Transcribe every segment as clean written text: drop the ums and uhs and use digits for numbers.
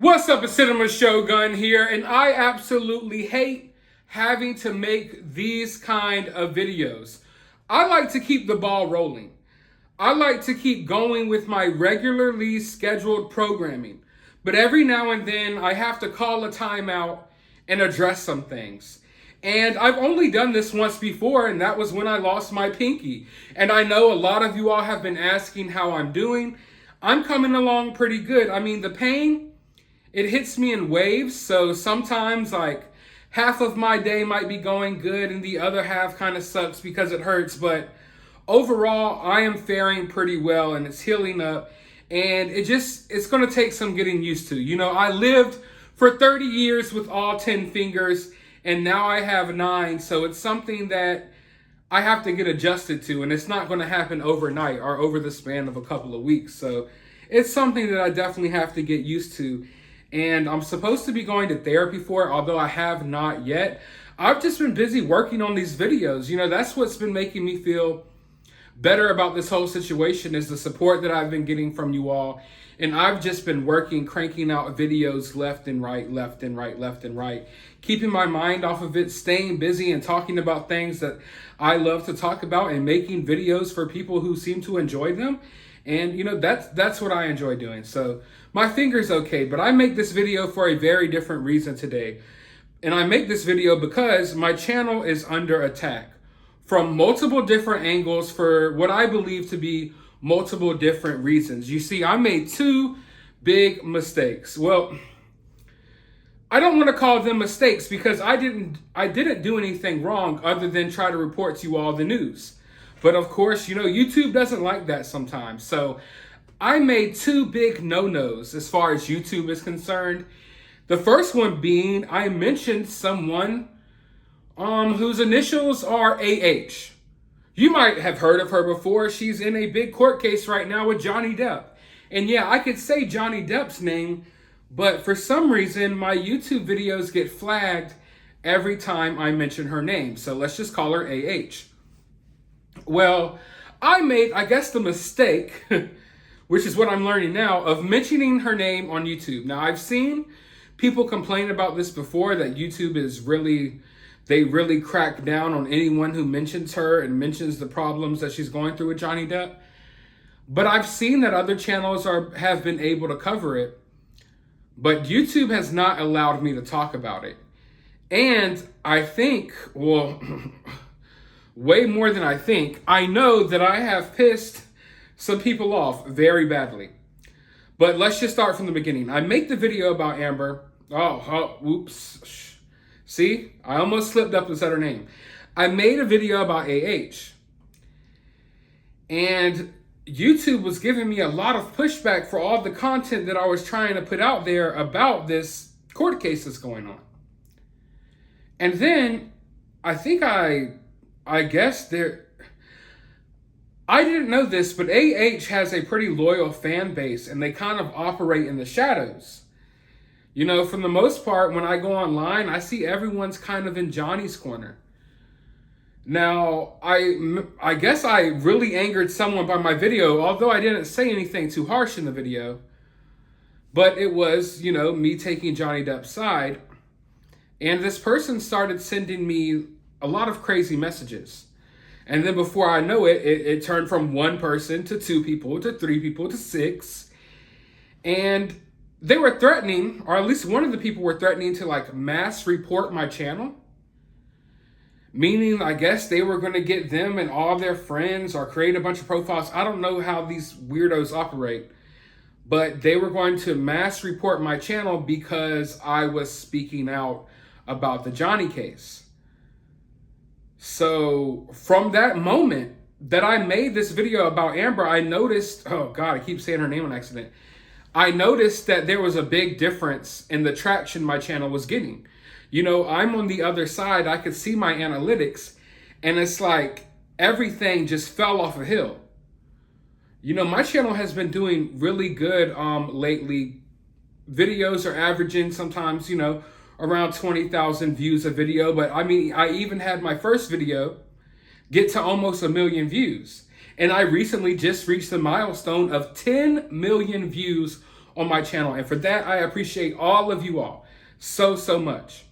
What's up, it's Cinema Shogun here, and I absolutely hate having to make these kind of videos. I like to keep the ball rolling. I like to keep going with my regularly scheduled programming. But every now and then I have to call a timeout and address some things. And I've only done this once before, and that was when I lost my pinky. And I know a lot of you all have been asking how I'm doing. I'm coming along pretty good. I mean, the pain, it hits me in waves. So sometimes like half of my day might be going good and the other half kind of sucks because it hurts. But overall, I am faring pretty well and it's healing up. And it's going to take some getting used to. You know, I lived for 30 years with all 10 fingers and now I have 9. So it's something that I have to get adjusted to, and it's not going to happen overnight or over the span of a couple of weeks. So it's something that I definitely have to get used to. And I'm supposed to be going to therapy for it, although I have not yet. I've just been busy working on these videos. You know, that's what's been making me feel better about this whole situation, is the support that I've been getting from you all. And I've just been working, cranking out videos left and right, left and right, left and right, keeping my mind off of it, staying busy and talking about things that I love to talk about and making videos for people who seem to enjoy them. And you know, that's what I enjoy doing. So my finger's okay, but I make this video for a very different reason today. And I make this video because my channel is under attack from multiple different angles for what I believe to be multiple different reasons. You see, I made 2 big mistakes. Well, I don't want to call them mistakes because I didn't do anything wrong other than try to report to you all the news. But of course, you know, YouTube doesn't like that sometimes. So I made 2 big no-nos as far as YouTube is concerned. The first one being I mentioned someone whose initials are AH. You might have heard of her before. She's in a big court case right now with Johnny Depp. And yeah, I could say Johnny Depp's name, but for some reason, my YouTube videos get flagged every time I mention her name. So let's just call her AH. Well, I made, I guess, the mistake, which is what I'm learning now, of mentioning her name on YouTube. Now, I've seen people complain about this before, that YouTube is they really crack down on anyone who mentions her and mentions the problems that she's going through with Johnny Depp. But I've seen that other channels have been able to cover it, but YouTube has not allowed me to talk about it. And I think, well, way more than I think, I know that I have pissed some people off very badly. But let's just start from the beginning. I make the video about Amber. Oops. See, I almost slipped up and said her name. I made a video about AH. And YouTube was giving me a lot of pushback for all the content that I was trying to put out there about this court case that's going on. And then I think I guess I didn't know this, but AH has a pretty loyal fan base and they kind of operate in the shadows. You know, for the most part, when I go online, I see everyone's kind of in Johnny's corner. Now, I guess I really angered someone by my video, although I didn't say anything too harsh in the video. But it was, you know, me taking Johnny Depp's side. And this person started sending me a lot of crazy messages. And then before I know it, it turned from 1 person to 2 people to 3 people to 6. And they were threatening, or at least one of the people were threatening to like mass report my channel. Meaning, I guess they were going to get them and all their friends or create a bunch of profiles. I don't know how these weirdos operate, but they were going to mass report my channel because I was speaking out about the Johnny case. So from that moment that I made this video about Amber, I noticed, oh God, I keep saying her name on accident. I noticed that there was a big difference in the traction my channel was getting. You know, I'm on the other side. I could see my analytics and it's like everything just fell off a hill. You know, my channel has been doing really good lately. Videos are averaging sometimes, you know, around 20,000 views a video. But I mean, I even had my first video get to almost 1 million views. And I recently just reached the milestone of 10 million views on my channel. And for that, I appreciate all of you all so much.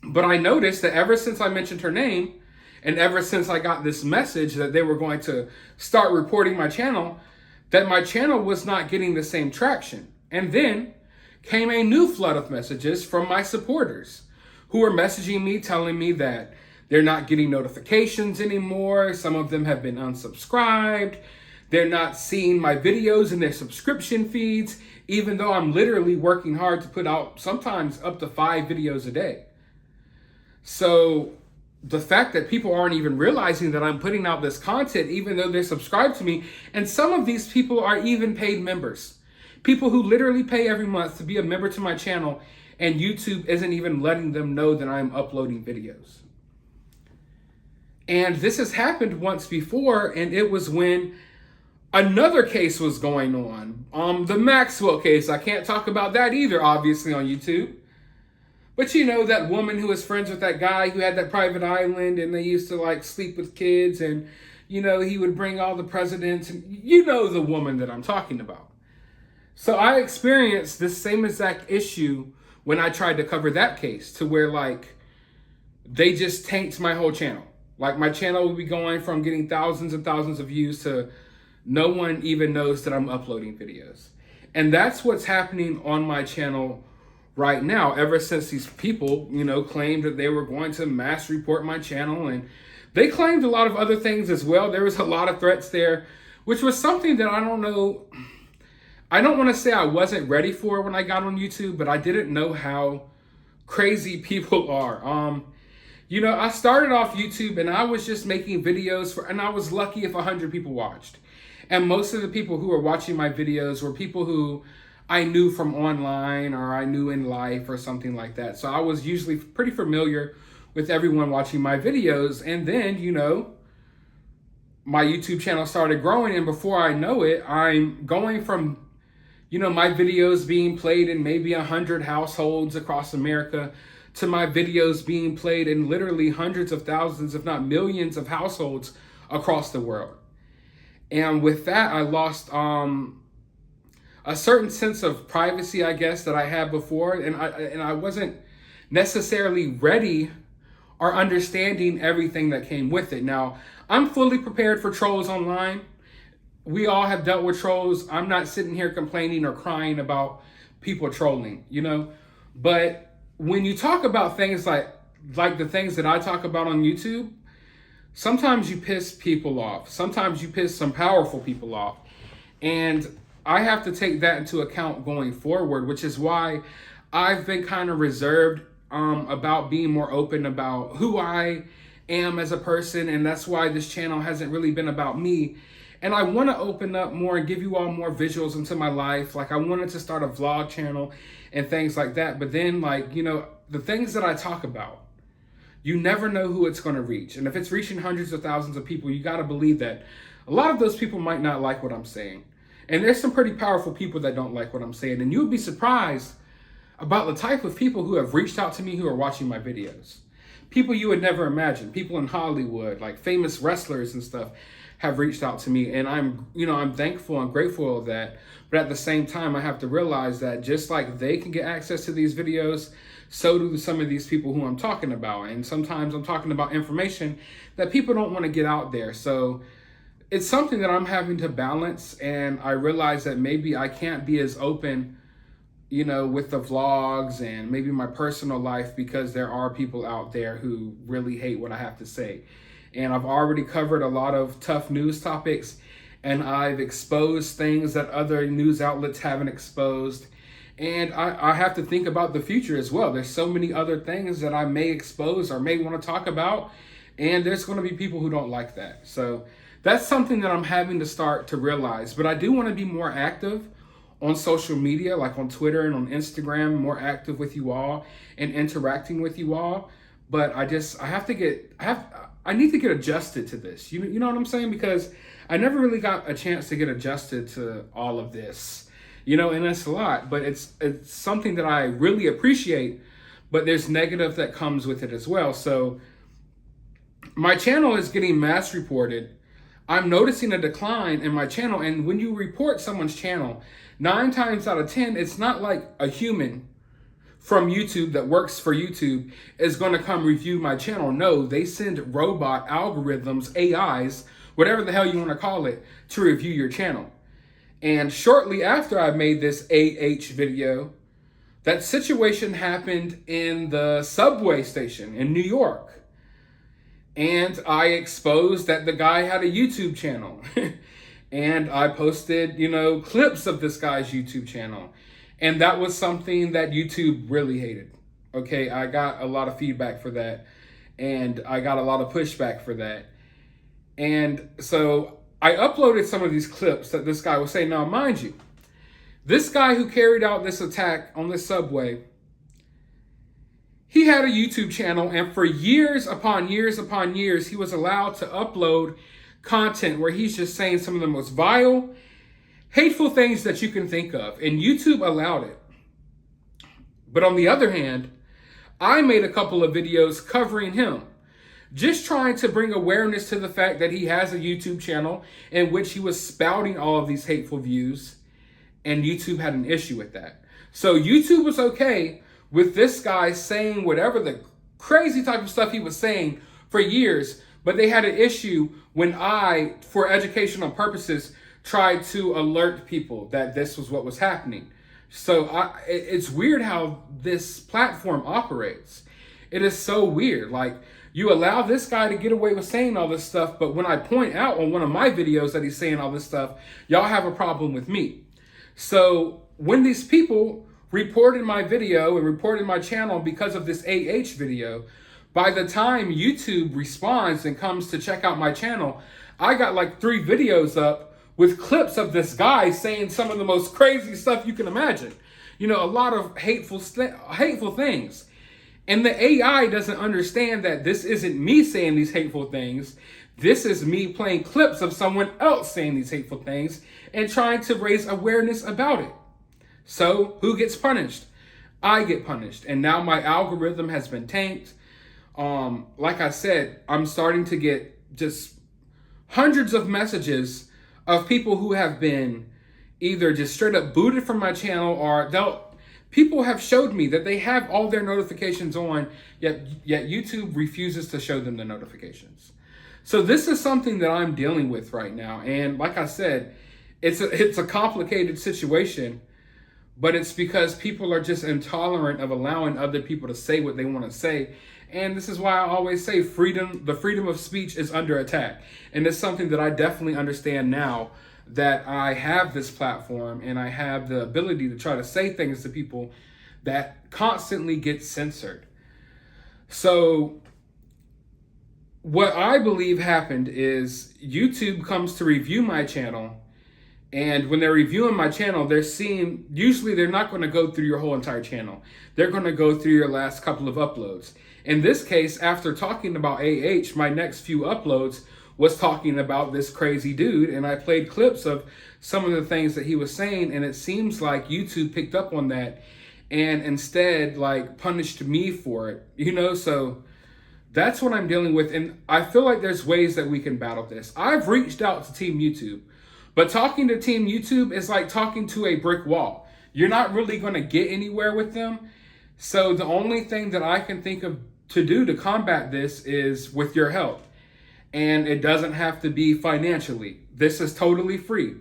But I noticed that ever since I mentioned her name, and ever since I got this message that they were going to start reporting my channel, that my channel was not getting the same traction. And then came a new flood of messages from my supporters who were messaging me, telling me that they're not getting notifications anymore. Some of them have been unsubscribed. They're not seeing my videos in their subscription feeds, even though I'm literally working hard to put out sometimes up to 5 videos a day. So the fact that people aren't even realizing that I'm putting out this content, even though they're subscribed to me, and some of these people are even paid members. People who literally pay every month to be a member to my channel, and YouTube isn't even letting them know that I'm uploading videos. And this has happened once before, and it was when another case was going on. The Maxwell case. I can't talk about that either, obviously, on YouTube. But you know, that woman who was friends with that guy who had that private island, and they used to like sleep with kids, and you know, he would bring all the presidents, and you know the woman that I'm talking about. So I experienced this same exact issue when I tried to cover that case, to where like they just tanked my whole channel. Like my channel would be going from getting thousands and thousands of views to no one even knows that I'm uploading videos. And that's what's happening on my channel right now, ever since these people, you know, claimed that they were going to mass report my channel. And they claimed a lot of other things as well. There was a lot of threats there, which was something that I don't know. I don't want to say I wasn't ready for when I got on YouTube, but I didn't know how crazy people are. You know, I started off YouTube and I was just making videos and I was lucky if 100 people watched. And most of the people who were watching my videos were people who I knew from online, or I knew in life, or something like that. So I was usually pretty familiar with everyone watching my videos. And then, you know, my YouTube channel started growing, and before I know it, I'm going from, you know, my videos being played in maybe 100 households across America to my videos being played in literally hundreds of thousands, if not millions of households across the world. And with that, I lost a certain sense of privacy, I guess, that I had before. And I wasn't necessarily ready or understanding everything that came with it. Now, I'm fully prepared for trolls online. We all have dealt with trolls. I'm not sitting here complaining or crying about people trolling, you know. But when you talk about things like the things that I talk about on YouTube, sometimes you piss people off. Sometimes you piss some powerful people off. And I have to take that into account going forward, which is why I've been kind of reserved about being more open about who I am as a person. And that's why this channel hasn't really been about me. And I want to open up more and give you all more visuals into my life. Like I wanted to start a vlog channel and things like that. But then, like, you know, the things that I talk about, you never know who it's going to reach. And if it's reaching hundreds of thousands of people, you got to believe that a lot of those people might not like what I'm saying. And there's some pretty powerful people that don't like what I'm saying. And you would be surprised about the type of people who have reached out to me who are watching my videos. People you would never imagine. People in Hollywood, like famous wrestlers and stuff, have reached out to me. And I'm thankful and grateful of that. But at the same time, I have to realize that just like they can get access to these videos, so do some of these people who I'm talking about. And sometimes I'm talking about information that people don't want to get out there. So it's something that I'm having to balance, and I realize that maybe I can't be as open, you know, with the vlogs and maybe my personal life, because there are people out there who really hate what I have to say. And I've already covered a lot of tough news topics, and I've exposed things that other news outlets haven't exposed. And I have to think about the future as well. There's so many other things that I may expose or may want to talk about, and there's going to be people who don't like that. So that's something that I'm having to start to realize. But I do want to be more active on social media, like on Twitter and on Instagram, more active with you all and interacting with you all. But I need to get adjusted to this. You know what I'm saying? Because I never really got a chance to get adjusted to all of this, you know, and it's a lot, but it's something that I really appreciate, but there's negative that comes with it as well. So my channel is getting mass reported. I'm noticing a decline in my channel. And when you report someone's channel, 9 times out of 10, it's not like a human from YouTube that works for YouTube is going to come review my channel. No, they send robot algorithms, AIs, whatever the hell you want to call it, to review your channel. And shortly after I made this video, that situation happened in the subway station in New York. And I exposed that the guy had a YouTube channel. And I posted, clips of this guy's YouTube channel. And that was something that YouTube really hated. Okay, I got a lot of feedback for that. And I got a lot of pushback for that. And so I uploaded some of these clips that this guy was saying. Now, mind you, this guy who carried out this attack on this subway, he had a YouTube channel, and for years upon years upon years, he was allowed to upload content where he's just saying some of the most vile, hateful things that you can think of, and YouTube allowed it. But on the other hand, I made a couple of videos covering him, just trying to bring awareness to the fact that he has a YouTube channel in which he was spouting all of these hateful views, and YouTube had an issue with that. So YouTube was okay with this guy saying whatever the crazy type of stuff he was saying for years, but they had an issue when I, for educational purposes, tried to alert people that this was what was happening. So it's weird how this platform operates. It is so weird. Like, you allow this guy to get away with saying all this stuff, but when I point out on one of my videos that he's saying all this stuff, y'all have a problem with me. So when these people reported my video and reported my channel because of this video, by the time YouTube responds and comes to check out my channel, I got like 3 videos up with clips of this guy saying some of the most crazy stuff you can imagine. A lot of hateful things. And the AI doesn't understand that this isn't me saying these hateful things. This is me playing clips of someone else saying these hateful things and trying to raise awareness about it. So who gets punished? I get punished. And now my algorithm has been tanked. Like I said, I'm starting to get just hundreds of messages of people who have been either just straight up booted from my channel, or people have showed me that they have all their notifications on, yet YouTube refuses to show them the notifications. So this is something that I'm dealing with right now. And like I said, it's a complicated situation, but it's because people are just intolerant of allowing other people to say what they want to say. And this is why I always say the freedom of speech is under attack. And it's something that I definitely understand now that I have this platform and I have the ability to try to say things to people that constantly get censored. So what I believe happened is YouTube comes to review my channel, and when they're reviewing my channel, usually they're not going to go through your whole entire channel. They're going to go through your last couple of uploads. In this case, after talking about my next few uploads was talking about this crazy dude, and I played clips of some of the things that he was saying, and it seems like YouTube picked up on that and instead punished me for it, so that's what I'm dealing with. And I feel like there's ways that we can battle this. I've reached out to Team YouTube, but talking to Team YouTube is like talking to a brick wall. You're not really going to get anywhere with them. So the only thing that I can think of to do to combat this is with your help. And it doesn't have to be financially. This is totally free.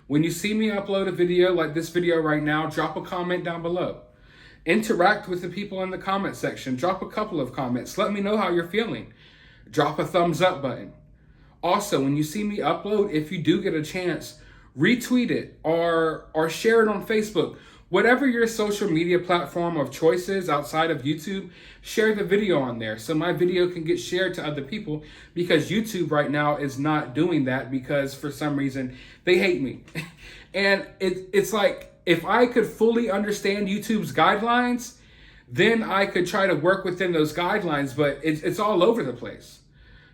When you see me upload a video like this video right now, drop a comment down below. Interact with the people in the comment section. Drop a couple of comments. Let me know how you're feeling. Drop a thumbs up button. Also, when you see me upload, if you do get a chance, retweet it or share it on Facebook. Whatever your social media platform of choice is outside of YouTube, share the video on there so my video can get shared to other people, because YouTube right now is not doing that because for some reason they hate me. And it's like, if I could fully understand YouTube's guidelines, then I could try to work within those guidelines, but it's all over the place.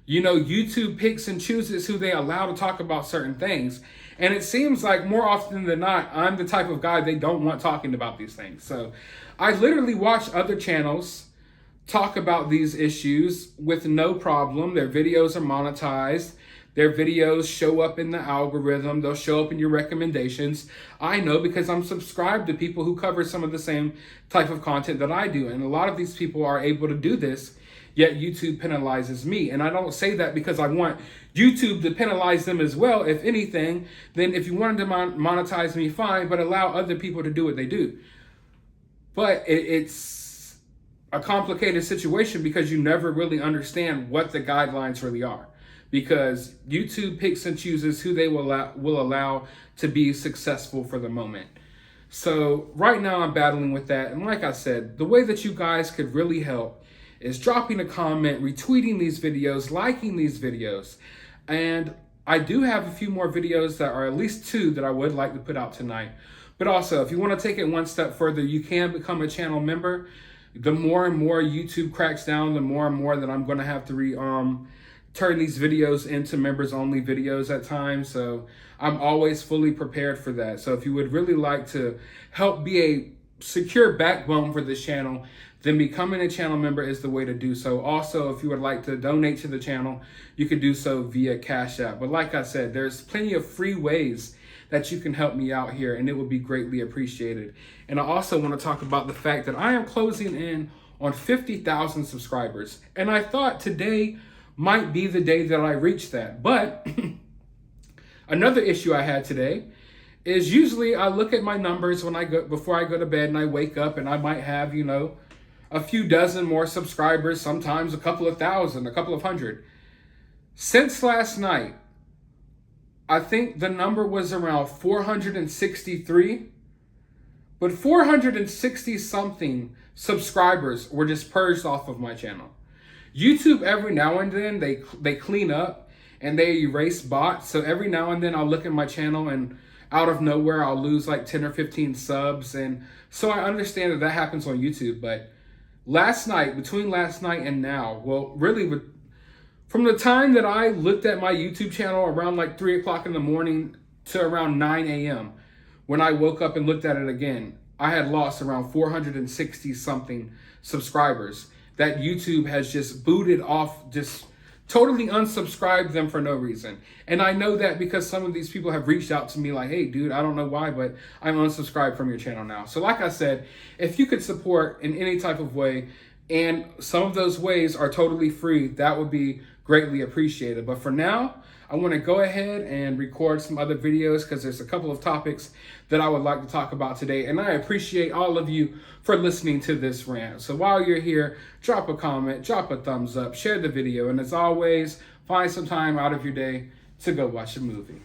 YouTube picks and chooses who they allow to talk about certain things. And it seems like more often than not, I'm the type of guy they don't want talking about these things. So I literally watch other channels talk about these issues with no problem. Their videos are monetized. Their videos show up in the algorithm. They'll show up in your recommendations. I know because I'm subscribed to people who cover some of the same type of content that I do. And a lot of these people are able to do this, yet YouTube penalizes me. And I don't say that because I want YouTube to penalize them as well. If anything, then if you wanted to monetize me, fine, but allow other people to do what they do. But it's a complicated situation because you never really understand what the guidelines really are. Because YouTube picks and chooses who they will allow to be successful for the moment. So right now I'm battling with that. And like I said, the way that you guys could really help is dropping a comment, retweeting these videos, liking these videos. And I do have a few more videos that are at least 2 that I would like to put out tonight. But also, if you want to take it one step further, you can become a channel member. The more and more YouTube cracks down, the more and more that I'm going to have to turn these videos into members only videos at times. So I'm always fully prepared for that. So if you would really like to help be a secure backbone for this channel, then becoming a channel member is the way to do so. Also, if you would like to donate to the channel, you can do so via CashApp. But like I said, there's plenty of free ways that you can help me out here, and it would be greatly appreciated. And I also want to talk about the fact that I am closing in on 50,000 subscribers. And I thought today might be the day that I reach that. But another issue I had today is usually I look at my numbers before I go to bed, and I wake up and I might have, a few dozen more subscribers, sometimes a couple of thousand, a couple of hundred. Since last night, I think the number was around 463, but 460 something subscribers were just purged off of my channel. YouTube, every now and then, they clean up and they erase bots. So every now and then I'll look at my channel and out of nowhere, I'll lose like 10 or 15 subs. And so I understand that happens on YouTube. But between last night and now, well, really from the time that I looked at my YouTube channel around like 3 o'clock in the morning to around 9 a.m., when I woke up and looked at it again, I had lost around 460 something subscribers that YouTube has just booted off, just totally unsubscribed them for no reason. And I know that because some of these people have reached out to me like, hey, dude, I don't know why, but I'm unsubscribed from your channel now. So like I said, if you could support in any type of way, and some of those ways are totally free, that would be greatly appreciated. But for now, I want to go ahead and record some other videos because there's a couple of topics that I would like to talk about today. And I appreciate all of you for listening to this rant. So while you're here, drop a comment, drop a thumbs up, share the video. And as always, find some time out of your day to go watch a movie.